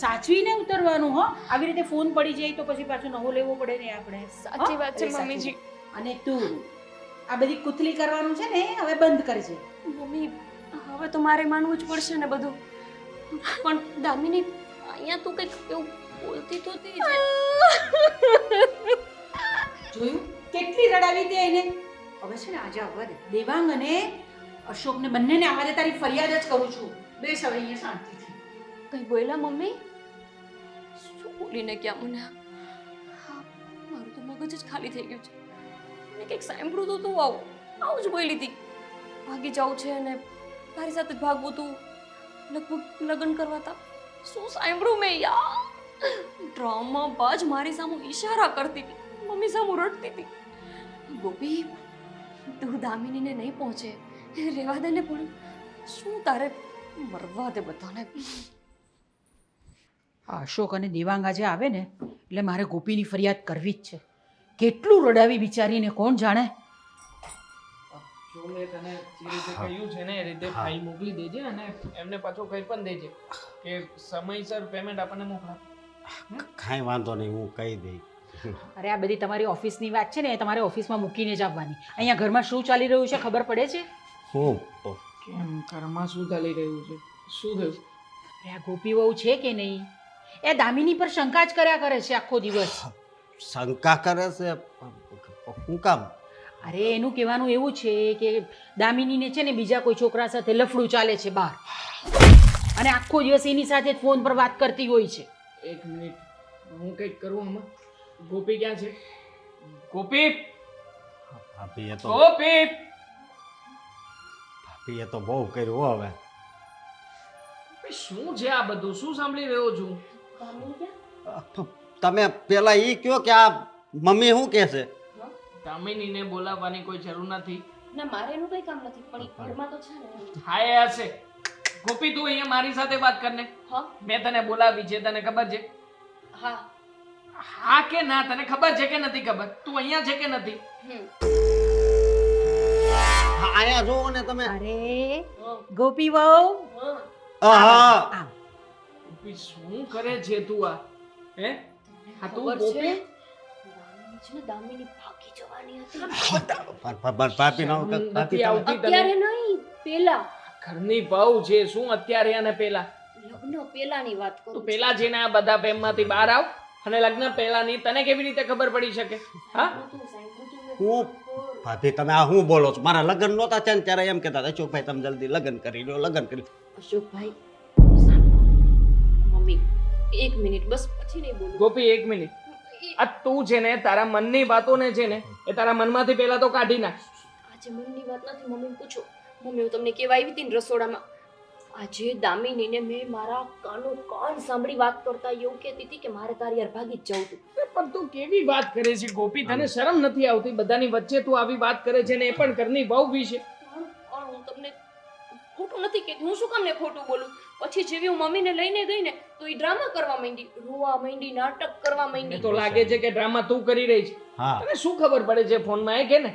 સાચવીને ઉતરવાનું હો. આવી રીતે ફોન પડી જાય તો પછી પાછો નવો લેવો પડે ને આપણે. સાચી વાત છે એટલે સાચવી. મમ્મીજી. અને તું આ બધી કુતલી કરવાનું છે ને હવે બંધ કરજે. મમ્મી, હવે તો મારે માનવું જ પડશે ને બધું. પણ દામિની, અહીંયા તું કંઈક એવું બોલતી તો હતી જ. જોયું કેટલી રડાવી તે એને? હવે છે ને આજે આવવા દે. દેવાંગ અને અશોકને બંનેને આવવા દે. તારી ફરિયાદ જ કરું છું. બેસ હવે અહીંયા શાંતિથી. કંઈ બોલ્યા મમ્મી? શું બોલીને ક્યાં મને? હા, મારું તો મગજ જ ખાલી થઈ ગયું છે. મેં કંઈક સાંભળ્યું તો તું આવું જ બોલી હતી. ભાગી જાઉં છે અને તારી સાથે જ ભાગવું તું, લગભગ લગ્ન કરવા હતા. શું સાંભળ્યું મેં યાર? ડ્રામા બાજ મારી સામે ઈશારા કરતી હતી, મમ્મી સામે રડતી હતી. ગોપી, તું દામિનીને નહીં પહોંચે, રેવા દે ને. પણ શું તારે મરવા દે બધાને. આ અશોક અને દેવાંગ આજે આવે ને એટલે મારે ગોપીની ફરિયાદ કરવી જ છે. કેટલું રડાવી બિચારીને કોણ જાણે. જો મેં તને જે રીતે કહ્યું છે ને એ રીતે ફાઇલ મોકલી દેજે અને એમને પાછો કહી પણ દેજે કે સમયસર પેમેન્ટ આપણને મોકલા. કાંઈ વાંધો નહીં, હું કહી દઈ. અરે આ બધી તમારી ઓફિસની વાત છે ને, એ તમારે ઓફિસમાં મૂકીને જ આવવાની. અહીંયા ઘરમાં શું ચાલી રહ્યું છે ખબર પડે છે? હું કેમ ઘરમાં શું ચાલી રહ્યું છે? શું થયું? અરે આ ગોપી વહુ છે કે નહીં, એ દામિની પર શંકા જ કર્યા કરે છે આખો દિવસ. શંકા કરે છે? હું કામ? અરે એનું કહેવાનું એવું છે કે દામિનીને છે ને બીજા કોઈ છોકરા સાથે લફડું ચાલે છે બહાર, અને આખો દિવસ એની સાથે જ ફોન પર વાત કરતી હોય છે. એક મિનિટ, હું કંઈક કરું આમાં. ગોપી ક્યાં છે? ગોપી! ભાભીએ તો ગોપી! ભાભીએ તો બહુ કર્યું હો હવે. શું છે આ બધું? શું સાંભળી રહ્યો છું? તમે પેલા ઈ કયો કે આ મમ્મી શું કહે છે? દામિનીને બોલાવવાની કોઈ જરૂર નથી. ના મારે એનું કંઈ કામ નથી પણ ઈ ઘરમાં તો છે ને. હા એ હશે. ગોપી તું અહીંયા મારી સાથે વાત કરને. હા મેં તને બોલાવી છે, તને ખબર છે? હા હા કે ના? તને ખબર છે કે નથી ખબર? તું અહીંયા છે કે નથી? હા, આયા જોવો ને તમે. અરે ગોપી વહુ હા ગોપી શું કરે છે તું આ? હે? હા તું ખબર ગોપી છે છે ને દામિની ભાગી જવાની હતી. ભાભી નો નથી આવતી તને? અત્યારે નહીં પેલા ઘરની વહુ છે શું અત્યારે અને પેલા? લગ્ન પેલાની વાત કરું તું પેલા જઈને આ બધા પ્રેમમાંથી બહાર આવ અને લગ્ન પહેલાની તને કેવી રીતે ખબર પડી શકે? હા હું ભાભી તમે આ શું બોલો છો? મારા લગ્ન નહોતા છે ને ત્યારે એમ કહેતા અશોકભાઈ તમે જલ્દી લગ્ન કરી લો, લગ્ન કરી લો. અશોકભાઈ સાંભળો. મમ્મી એક મિનિટ બસ પછી નહીં બોલું. ગોપી એક મિનિટ. આ તું છે ને તારા મનની વાતોને છે ને એ તારા મનમાંથી પહેલા તો કાઢી નાખ. આજે મનની વાત નથી. મમ્મીને પૂછો. મમ્મી હું તમને કેવા આવી હતી ને રસોડામાં આજે દામિનીને મેં મારા કાન સાંભળી વાત કરતા એવું કહેતી હતી કે મારે તારી યાર ભાગી જ જવું હતું. પણ તું કેવી વાત કરે છે ગોપી? તને શરમ નથી આવતી? બધાની વચ્ચે તું આવી વાત કરે છે ને એ પણ ઘરની વહુ વિશે. પણ હું તમને ખોટું નથી કહેતી. હું શું કામ ને ખોટું બોલું? પછી જેવી હું મમ્મીને લઈને ગઈ ને તો એ ડ્રામા કરવા માંડી, રોવા માંડી, નાટક કરવા મને માંડી. તો લાગે છે કે ડ્રામા તું કરી રહી છે. હા તને શું ખબર પડે છે ફોનમાં? એ કે ને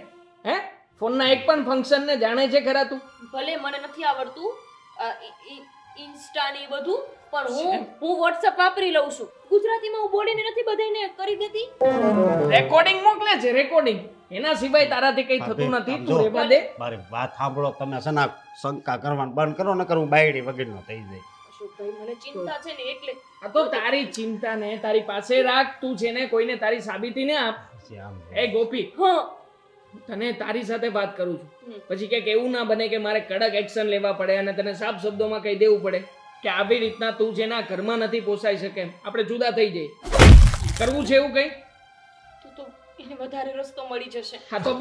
હે ફોનના એક પણ ફંક્શન ને જાણે છે ખરા તું? ભલે મને નથી આવડતું ઇન્સ્ટા ને બધું પણ હું WhatsApp વાપરી લઉં છું. ગુજરાતીમાં હું બોલીને નથી બધાને કરી દેતી. રેકોર્ડિંગ મોકલે છે, રેકોર્ડિંગ. એના સિવાય તારાથી કઈ થતું નથી. તું રહેવા દે. મારી વાત સાંભળો તમે. સના શંકા કરવાનું બંધ કરો ને કરું બાયડી વગરનો થઈ જાય. અશોકભાઈ મને ચિંતા છે ને એટલે આ તો તારી ચિંતા ને તારી પાસે રાખ. તું છે ને કોઈને તારી સાબિતી ને આપ. એ ગોપી હા તને તારી સાથે વાત કરું છું. પછી કંઈક એવું ના બને કે મારે કડક એક્શન લેવા પડે અને તને સાફ શબ્દોમાં કહી દેવું પડે કે આવી રીતના તું જેના ઘરમાં નથી પોસાઈ શકે એમ આપણે જુદા થઈ જઈએ. કરવું છે એવું કઈ? તો એને વધારે રસ્તો મળી જશે. હા તો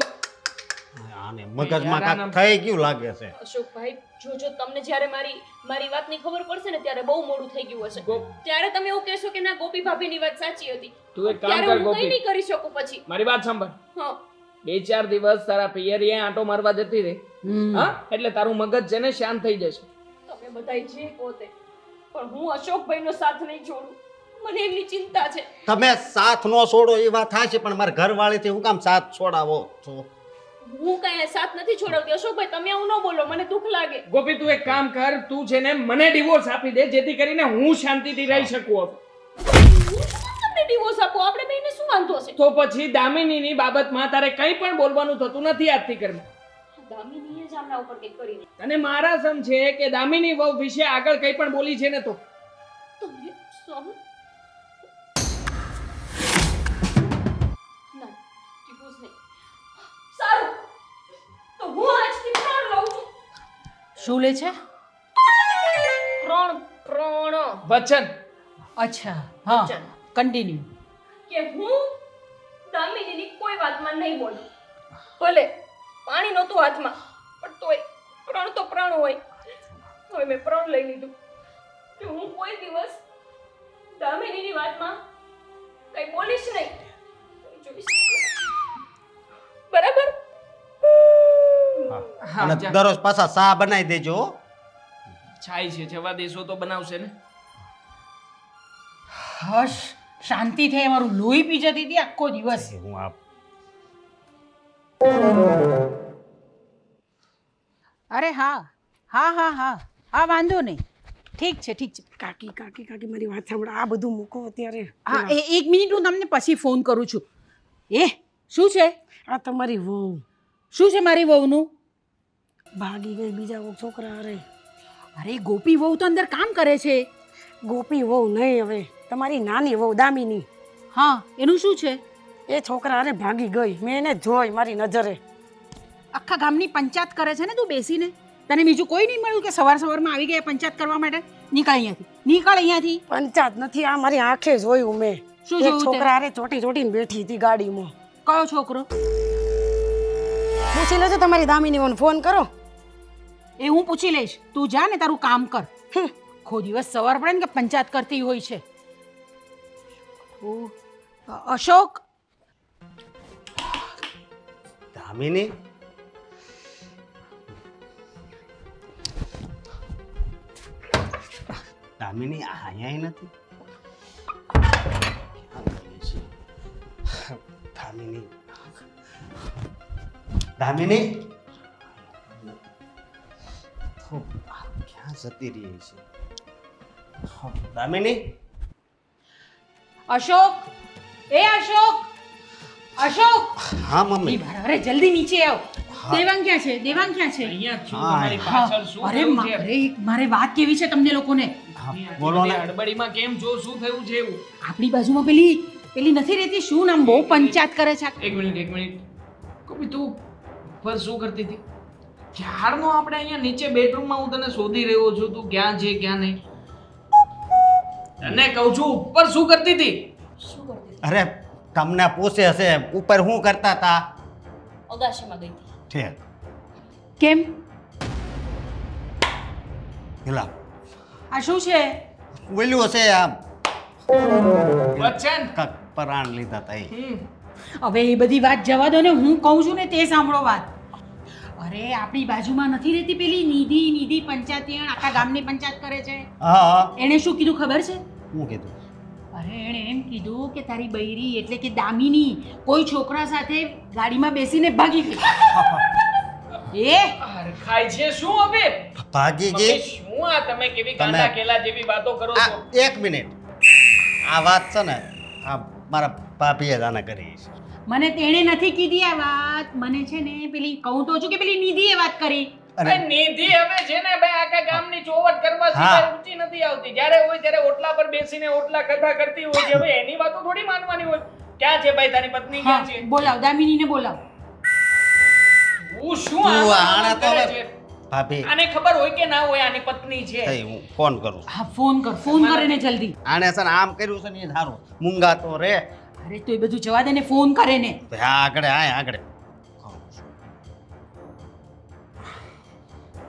આને મગજમાં કાંઈક થઈ ગયું લાગે છે. અશોકભાઈ જો તમને જ્યારે મારી વાતની ખબર પડશે ને ત્યારે બહુ મોડું થઈ ગયું હશે. ત્યારે તમે એવું કહેશો કે ના ગોપી ભાભીની વાત સાચી હતી. તું એક કામ ત્યારે કર હું કંઈ ગોપી, નહીં કરી શકું પછી. મારી વાત સાંભળ. હા 2-4 દિવસ તારા પિયરીએ આંટો મારવા જતી રહે. હા એટલે તારું મગજ છે ને શાંત થઈ જશે. તમે બધાય જે કહો તે પણ હું અશોકભાઈનો સાથ નહીં છોડું. મને એમની ચિંતા છે. તમે સાથ નો છોડો એ વાત થાય છે પણ મારા ઘરવાળીથી હું કામ સાથ છોડાવો છો? હું કઈ સાથ નથી છોડાવતી. અશોકભાઈ તમે આવું ન બોલો, મને દુઃખ લાગે. ગોપી તું એક કામ કર, તું છે ને મને ડિવોર્સ આપી દે જેથી કરીને હું શાંતિથી રહી શકું. હું તમને ડિવોર્સ આપો? આપણે બેયને શું વાંધો છે? તો પછી દામિનીની બાબતમાં તારે કંઈ પણ બોલવાનું થતું નથી આજથી ઘરમાં. દામિનીએ જ આમના ઉપર કંઈક કરી નાખ્યું. અને મારા સમ છે કે દામિની વહુ વિશે આગળ કંઈ પણ બોલી છે ને તો તમે સમ ના ડિવોર્સ નહીં. સારું તો હું આજથી પ્રણ લઉં છું. શું લે છે? પ્રણ વચન. અચ્છા હા કન્ટિન્યુ. કે હું દામિનીની કોઈ વાતમાં નહીં બોલું. ભલે પાણી નહોતું હાથમાં પણ તોય પ્રણ તો પ્રણ હોય. હવે મેં પ્રણ લઈ લીધું કે હું કોઈ દિવસ દામિનીની વાતમાં કઈ બોલીશ નહીં. જોઈશ. બરાબર? હા અને દરરોજ પાછા ચા બનાવી દેજો હો. છાય છે જવા દેશો તો બનાવશે ને. હશ શાંતિ થઈ. મારું લોહી પી જતી હતી આખો દિવસ. હું આ અરે હા હા હા હા હા વાંધો નહીં. ઠીક છે ઠીક છે. કાકી કાકી કાકી મારી વાત સાંભળો. આ બધું મૂકો અત્યારે. હા એક મિનિટ હું તમને પછી ફોન કરું છું. એ શું છે? આ તમારી વહુ શું છે મારી વહુનું? ભાગી ગઈ બીજા કોઈક છોકરા હારે. અરે ગોપી વહુ તો અંદર કામ કરે છે. ગોપી વહુ નહીં, હવે તમારી નાની વહુ દામિની. હા એનું શું છે? એ છોકરા હારે ભાગી ગઈ. મેં એને જોઈ મારી નજરે. આખા ગામની પંચાયત કરે છે ને તું બેસીને. તને બીજું કોઈ નહીં મળ્યું કે સવારમાં આવી ગયા પંચાયત કરવા માટે? નીકળ અહીંયાથી, નીકળ અહીંયાથી. પંચાયત નથી, આ મારી આંખે જોયું મેં. શું એક જોયું તે? છોકરા હારે ચોટી ચોટીને બેઠી હતી ગાડીમાં. કયો છોકરો? પૂછી લેજો તમારી દામિની વહુને ફોન કરો. એ હું પૂછી લઈશ. તું જા ને તારું કામ કર. હમ. આખો દિવસ સવાર પડે ને કે પંચાયત કરતી હોય છે. અશોક દામિની દામિની અહીંયા નથી દામિની દામિની ક્યાં જતી રહી છે દામિની અશોક અશોક અશોક હા મમ્મી અરે જલ્દી નીચે આવ દેવાંગ ક્યાં છે દેવાંગ ક્યાં છે અહીંયા જ છું હા, તમારી પાછળ શું અરે થયું છે? મારે વાત કેવી છે તમને લોકોને હા, બોલો ને હડબડીમાં કેમ છો શું થયું છે એવું આપણી બાજુમાં પેલી નથી રહેતી શું નામ બહુ પંચાયત કરે છે એક મિનિટ કભી તું પર શું કરતી હતી ક્યારનો આપણે અહીંયા નીચે બેડરૂમમાં હું તને શોધી રહ્યો છું તું ક્યાં છે ક્યાં નહીં તને કહું છું ઉપર શું કરતી હતી અરે તમને પૂછે હશે ઉપર શું કરતા હતા અગાશીમાં ગઈ હતી. ઠીક કેમ પેલા આ શું છે બોલ્યું હશે આમ વચન કાંક પરાણ લીધા હતા એ હવે એ બધી વાત જવા દો ને હું કહું છું ને તે સાંભળો વાત અરે આપણી બાજુમાં નથી રહેતી પેલી નિધિ પંચાયતીયણ આખા ગામની પંચાયત કરે છે હા હા એણે શું કીધું ખબર છે શું કીધું અરે એણે એમ કીધું કે તારી બૈરી એટલે કે દામિની કોઈ છોકરા સાથે ગાડીમાં બેસીને ભાગી ગઈ એ ખાય છે શું હવે ભાગી મમ્મી, ગઈ શું આ તમે કેવી તમે- કાંડા કેલા જેવી વાતો કરો આ છો એક મિનિટ આ વાત છે ને આ મારા ભાભીએ જ આને કરી છે મને તેણે નથી કીધી આ વાત મને છે ને પેલી કહું તો છું કે પેલી નિધિએ વાત કરી અરે એ નિધિ હવે છે ને ભાઈ આખા ગામની ચોવટ કરવા હા. સિવાય ઊંચી નથી આવતી જ્યારે હોય ત્યારે ઓટલા પર બેસીને ઓટલા કથા કરતી હોય છે હવે એની વાતો થોડી માનવાની હોય ક્યાં છે ભાઈ તારી પત્ની હા ક્યાં છે બોલાવ દામિનીને બોલાવ હું શું તું આમ આને આમ તો કરે હવે- છે? ભાભી આને ખબર હોય કે ના હોય આની પત્ની છે થઈ હું ફોન કરું છું. હા ફોન કરે ને જલ્દી આને છે ને આમ કર્યું છે ને એ સારું મૂંગા તો રે અરે તો એ બધું જવા દે ને ફોન કરે ને હા આગળ આગળ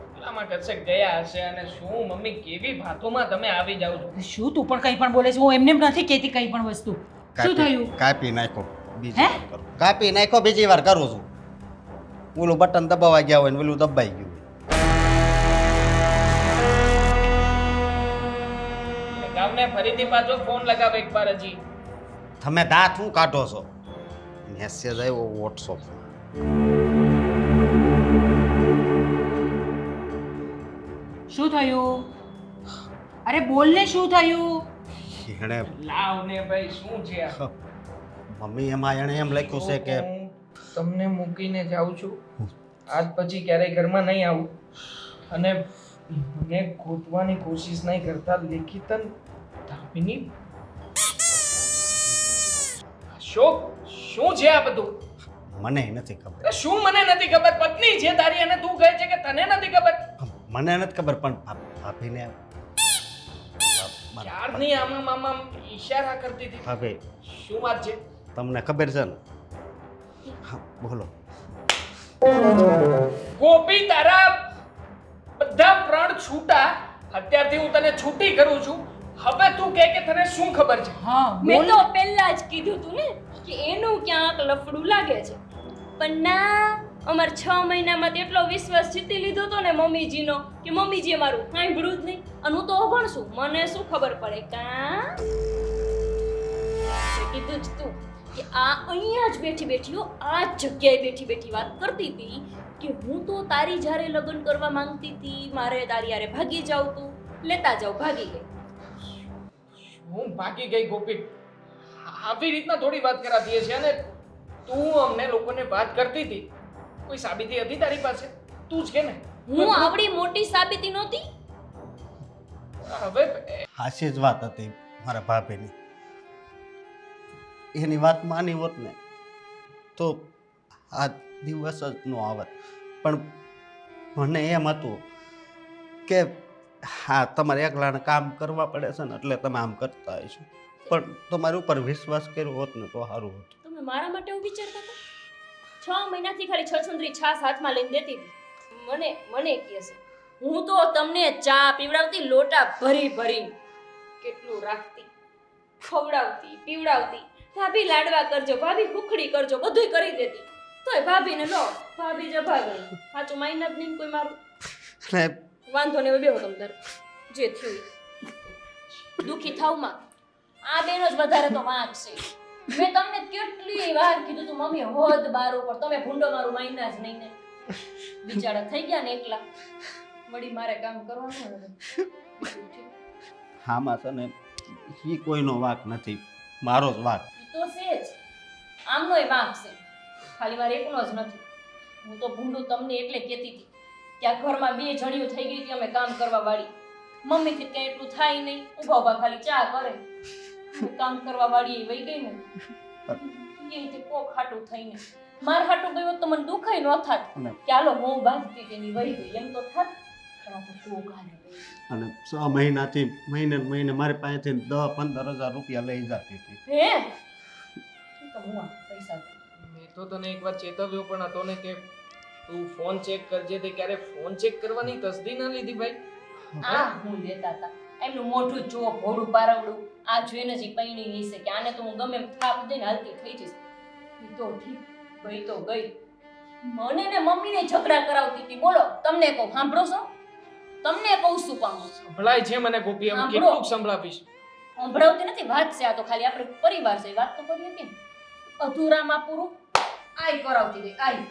એટલામાં કશે ગયા હશે અને શું મમ્મી કેવી વાતોમાં તમે આવી જાવ છો શું તું પણ કંઈ પણ બોલે છે હું એમને એમ નથી કહેતી કંઈ પણ વસ્તુ શું થયું કાપી નાખો બીજી હે? વાર કરું કાપી નાખો બીજી વાર કરું છું ઓલું બટન દબાવવા ગયા હોય ને ઓલું દબાઈ ગયું હોય ગામને ફરીથી પાછો ફોન લગાવ એક વાર હજી તમે દાંત શું કાઢો છો મેસેજ આવ્યો વોટ્સઅપ શું થયું અરે બોલ ને શું થયું એણે લાવ ને ભાઈ શું છે આ? મમ્મી એમાં એણે એમ લખ્યું છે કે હું તમને મૂકીને જાઉં છું આજ પછી ક્યારેય ઘરમાં નહીં આવું અને મને ગોતવાની કોશિશ નહીં કરતા લેખિતન દામિની શું છે આ બધું મને નથી ખબર અરે શું મને નથી ખબર પત્ની છે તારી અને તું કહે છે કે તને નથી ખબર મને નથી ખબર પણ ભાભીને ક્યારની આમાં આમાં ઈશારા કરતી હતી ભાભી શું વાત છે તમને ખબર છે ને હા બોલો ગોપી તારા બધા પ્રાણ છૂટા અત્યારથી હું તને છૂટી કરું છું હવે તું કહે કે તને શું ખબર છે હા મેં બોલ તો પહેલા જ કીધું તું ને કે એનું ક્યાંક લફડું લાગે છે પણ ના અમાર 6 મહિનામાં તેટલો વિશ્વાસ જીતી લીધો તો ને મમ્મીજીનો કે મમ્મીજીએ મારું સાંભળ્યું જ નહીં અને હું તો અભણ છું મને શું ખબર પડે કાં કીધું જ તું કે આ અહીંયા જ બેઠી બેઠીઓ આ જ જગ્યાએ બેઠી બેઠી વાત કરતી હતી કે હું તો તારી જ્યારે લગ્ન કરવા માંગતી હતી મારે તારી હારે ભાગી જાવ તું લેતા જાવ ભાગી ગઈ હું ભાગી ગઈ ગોપી આવી રીતના થોડી વાત કરાતી છે અને તું અમને લોકોને વાત કરતી હતી કોઈ સાબિતી હતી તારી પાસે તું જ કે ને હું આવડી મોટી સાબિતી નહોતી હવે હાસી જ વાત હતી મારા ભાભીની એની વાત માની હોત ને તો આ દિવસ જ ન આવત પણ મને એમ હતું કે હા તમારે એકલાને કામ કરવા પડે છે ને એટલે તમે આમ કરતા હશો પણ તમારી ઉપર વિશ્વાસ કર્યો હોત ને તો સારું હતું તમે મારા માટે એવું વિચારતા હતા 6 મહિનાથી ખાલી છછુંદરી છાસ હાથમાં લઈને દેતી હતી મને કહે છે હું તો તમને ચા પીવડાવતી લોટા ભરી ભરી કેટલું રાખતી ખવડાવતી પીવડાવતી, ભાભી લાડવા કરજો, ભાભી હુખડી કરજો, બધુંય કરી દેતી. તોય ભાભીને લો, ભાભી જભાગણી. સાચું માઇન જ નહીં કોઈ મારું. એટલે વાંધો નહીં, હવે બેહો તમ તાર. જે થયું ઈ. દુઃખી થાવમાં આ બેનો જ વધારે તો વાંક છે. મેં તમને કેટલી વાર કીધું તું મમ્મી હોદ બારો પર, તમે ભૂંડો મારું માયના જ નહીં ને. બિચારા થઈ ગયા ને એકલા, વળી મારે કામ કરવાનું હવે. આમાં છે ને એ કોઈનો વાંક નથી, મારો જ વાંક. ઈ તો છે જ, આમનોય વાંક છે, ખાલી મારે એકનો જ નથી. હું તો ભૂંડું તમને એટલે કહેતી હતી કે આ ઘરમાં બે જણીઓ થઈ ગઈ હતી અમે કામ કરવા વાળી. મમ્મીથી કઈ એટલું થાય નહીં, ઊભા ઊભા ખાલી ચા કરે. હું કામ કરવા વાળી એ વહી ગઈ ને એ રીતે કોક હાટું થઈને માર હાટું ગયું હોત તો મને દુખાય ન થાત કે હાલો હું બાંધતી તેની વહી ગઈ એમ તો થાત. પણ આ તો કોક હારે વહી. અને 6 મહિનાથી મહિને ને મહિને મારી પાસેથી 10-15 હજાર રૂપિયા લઈ જતી હતી. હે ઈ તો હું આ પૈસા દઉં. મેં તો તને એકવાર ચેતવ્યો પણ હતો ને કે તું ફોન ચેક કરજે, તે ક્યારે ફોન ચેક કરવાની તસદી ના લીધી ભાઈ. આ હું લેતા હતા એમનું મોઢું જો ભોળું પારવડું આ જોઈને જ ઈ પૈણી ગઈ છે કે આને તો હું ગમે એમ થાપ દઈને હાલતી થઈ જઈશ. ઈ તો ઠીક ગઈ તો ગઈ, મને ને મમ્મીને ઝઘડા કરાવતી હતી. બોલો તમને કહું, સાંભળો છો? તમને કહું છું પણ સંભળાય છે મને ગોપી, એમ સાંભળો. કેટલું સંભળાવીશ. સંભળાવતી નથી, વાત છે આ તો ખાલી આપણે પરિવાર છે, વાત તો કરીએ કે અધૂરામાં પૂરું આઈ કરાવતી ગઈ આઈ.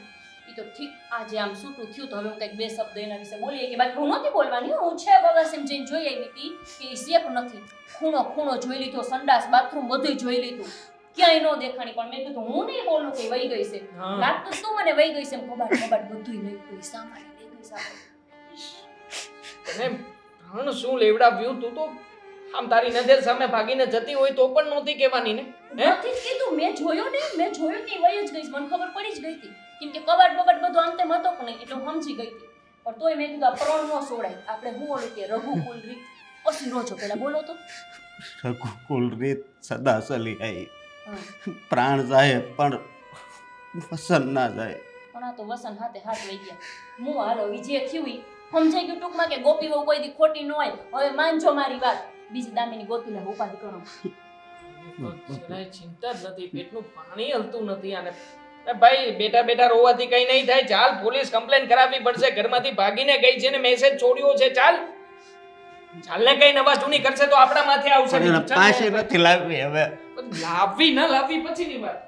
ઈ તો ઠીક આજે આમ સૂટું થયું તો હવે હું કંઈક બે શબ્દ એના વિશે બોલીએ કે બાકી હું નથી બોલવાની. હું છે બગાસેમ જઈને જોઈ આવી હતી કે ઈ શેક નથી, ખૂણો ખૂણો જોઈ લીધો, સંડાસ બાથરૂમ બધું જોઈ લીધું, ક્યાંય ન દેખાણી. પણ મેં કીધું હું નહીં બોલું કે વહી ગઈ છે, હા. લાગતું તું મને વહી ગઈ છે એમ. કબાટ બધું લઈ ગઈ, સાંભળી લઈ ગઈ સાંભળી. તને પ્રાણ શું લેવડાવ્યું? તું તો આમ તારી નજર સામે ભાગીને જતી હોય તો પણ નહોતી કહેવાની ને. હે? નથી જ કીધું, મેં જોયું ને, મેં જોયું કે ઈ વહી જ ગઈ છે, મને ખબર પડી જ ગઈ હતી. કેમ કે કબાટ બબાટ બધું આમ તેમ હતો પણ નહીં એટલે હું સમજી ગઈ હતી. પણ તોય મેં કીધું આ પ્રણ ન સોડાય. આપણે હું ઓલું કે રઘુકુલ રીત પછી રોજો પેલા બોલો તો. રઘુકુલ રીત સદા ચલી આવી, હા. પ્રાણ જાય પણ વસન ના જાય. પણ આ તો વસન હાથે હાથ વહી ગયા. હું હાલો ઈ જે થયું ઈ સમજાઈ ગયું ટૂંકમાં કે ગોપી વહુ કોઈ દી ખોટી ન હોય. હવે માનજો મારી વાત, બીજી દામીની ગોતી લે ઉપાધિ કરો. તો જરાય ચિંતા જ નથી, પેટનું પાણી હલતું નથી આને. અરે ભાઈ બેટા બેટા રોવાથી કઈ નહીં થાય. ચાલ પોલીસ કમ્પ્લેન કરાવવી પડશે, ઘરમાંથી ભાગીને ગઈ છે ને મેસેજ છોડ્યો છે. ચાલ ચાલ ને કઈ નવા જૂની કરશે તો આપણા માથે આવશે. પણ એને પાસે નથી લાવવી હવે. લાવવી ન લાવવી પછીની વાત.